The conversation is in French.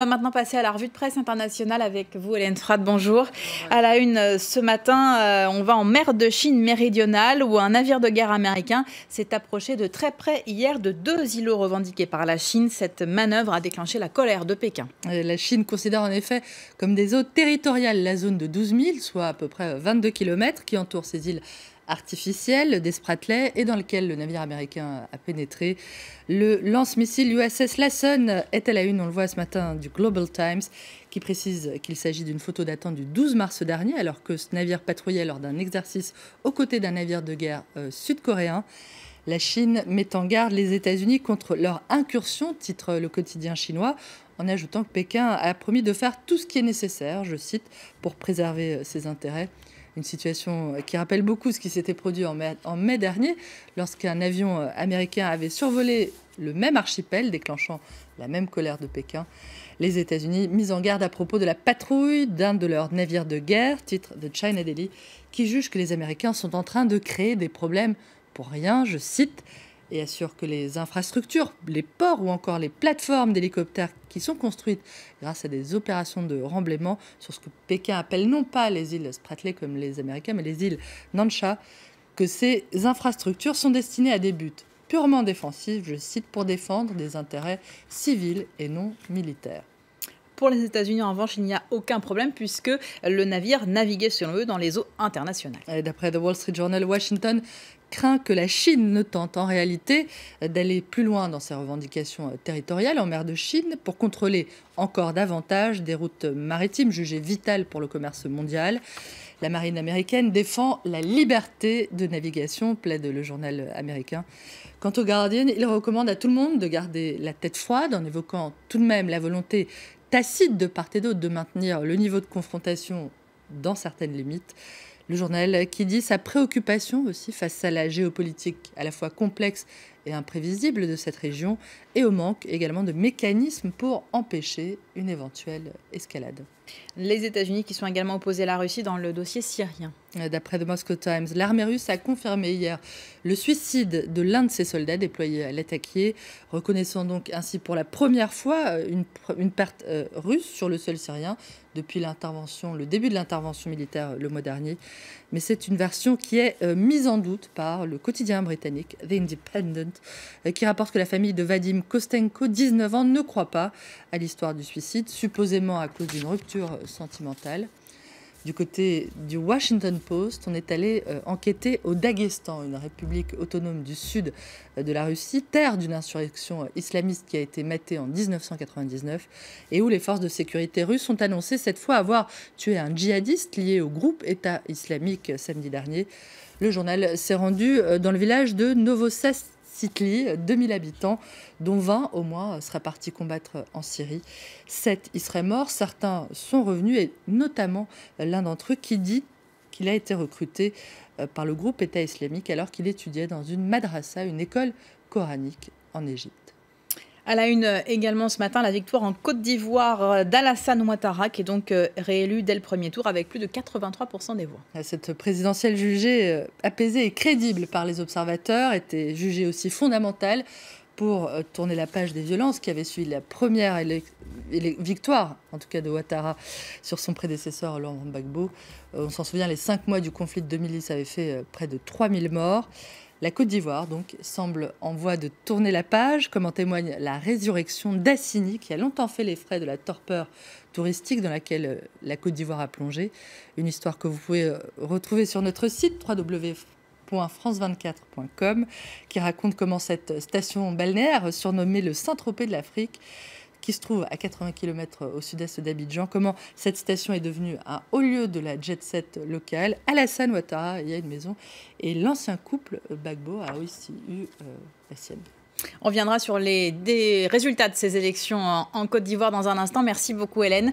On va maintenant passer à la revue de presse internationale avec vous, Hélène Frade. Bonjour. À la une, ce matin, on va en mer de Chine méridionale où un navire de guerre américain s'est approché de très près hier de 2 îlots revendiqués par la Chine. Cette manœuvre a déclenché la colère de Pékin. La Chine considère en effet comme des eaux territoriales la zone de 12 000, soit à peu près 22 km, qui entoure ces îles artificielles des Spratleys et dans lequel le navire américain a pénétré. Le lance-missile USS Lassen est à la une, on le voit ce matin, du Global Times, qui précise qu'il s'agit d'une photo datant du 12 mars dernier, alors que ce navire patrouillait lors d'un exercice aux côtés d'un navire de guerre sud-coréen. La Chine met en garde les États-Unis contre leur incursion, titre le quotidien chinois, en ajoutant que Pékin a promis de faire tout ce qui est nécessaire, je cite, pour préserver ses intérêts. Une situation qui rappelle beaucoup ce qui s'était produit en mai dernier, lorsqu'un avion américain avait survolé le même archipel, déclenchant la même colère de Pékin. Les États-Unis mis en garde à propos de la patrouille d'un de leurs navires de guerre, titre The China Daily, qui juge que les Américains sont en train de créer des problèmes pour rien, je cite, et assure que les infrastructures, les ports ou encore les plateformes d'hélicoptères qui sont construites grâce à des opérations de remblaiement sur ce que Pékin appelle non pas les îles Spratly comme les Américains, mais les îles Nansha, que ces infrastructures sont destinées à des buts purement défensifs, je cite, pour défendre des intérêts civils et non militaires. Pour les États-Unis, en revanche, il n'y a aucun problème puisque le navire naviguait, selon eux, dans les eaux internationales. D'après The Wall Street Journal, Washington craint que la Chine ne tente en réalité d'aller plus loin dans ses revendications territoriales en mer de Chine pour contrôler encore davantage des routes maritimes jugées vitales pour le commerce mondial. La marine américaine défend la liberté de navigation, plaide le journal américain. Quant au Guardian, il recommande à tout le monde de garder la tête froide en évoquant tout de même la volonté tacite de part et d'autre de maintenir le niveau de confrontation dans certaines limites. Le journal qui dit sa préoccupation aussi face à la géopolitique à la fois complexe et imprévisible de cette région et au manque également de mécanismes pour empêcher une éventuelle escalade. Les États-Unis qui sont également opposés à la Russie dans le dossier syrien. D'après The Moscow Times, l'armée russe a confirmé hier le suicide de l'un de ses soldats déployés à Latakia, reconnaissant donc ainsi pour la première fois une perte russe sur le sol syrien depuis le début de l'intervention militaire le mois dernier. Mais c'est une version qui est mise en doute par le quotidien britannique The Independent, qui rapporte que la famille de Vadim Kostenko, 19 ans, ne croit pas à l'histoire du suicide, supposément à cause d'une rupture sentimentale. Du côté du Washington Post, on est allé enquêter au Daghestan, une république autonome du sud de la Russie, terre d'une insurrection islamiste qui a été matée en 1999 et où les forces de sécurité russes ont annoncé cette fois avoir tué un djihadiste lié au groupe État islamique samedi dernier. Le journal s'est rendu dans le village de Novositli, 2000 habitants, dont 20 au moins seraient partis combattre en Syrie. 7 y seraient morts, certains sont revenus, et notamment l'un d'entre eux qui dit qu'il a été recruté par le groupe État islamique alors qu'il étudiait dans une madrasa, une école coranique en Égypte. À la une également ce matin, la victoire en Côte d'Ivoire d'Alassane Ouattara, qui est donc réélu dès le premier tour avec plus de 83% des voix. Cette présidentielle jugée apaisée et crédible par les observateurs était jugée aussi fondamentale pour tourner la page des violences qui avait suivi la première victoire, en tout cas de Ouattara, sur son prédécesseur Laurent Gbagbo. On s'en souvient, les 5 mois du conflit de 2010 avaient fait près de 3000 morts. La Côte d'Ivoire donc semble en voie de tourner la page, comme en témoigne la résurrection d'Assini, qui a longtemps fait les frais de la torpeur touristique dans laquelle la Côte d'Ivoire a plongé. Une histoire que vous pouvez retrouver sur notre site www.france24.com, qui raconte comment cette station balnéaire, surnommée le Saint-Tropez de l'Afrique, qui se trouve à 80 km au sud-est d'Abidjan, comment cette station est devenue un haut lieu de la jet-set locale. Alassane Ouattara, il y a une maison, et l'ancien couple Gbagbo a aussi eu la sienne. On viendra sur des résultats de ces élections en Côte d'Ivoire dans un instant. Merci beaucoup Hélène.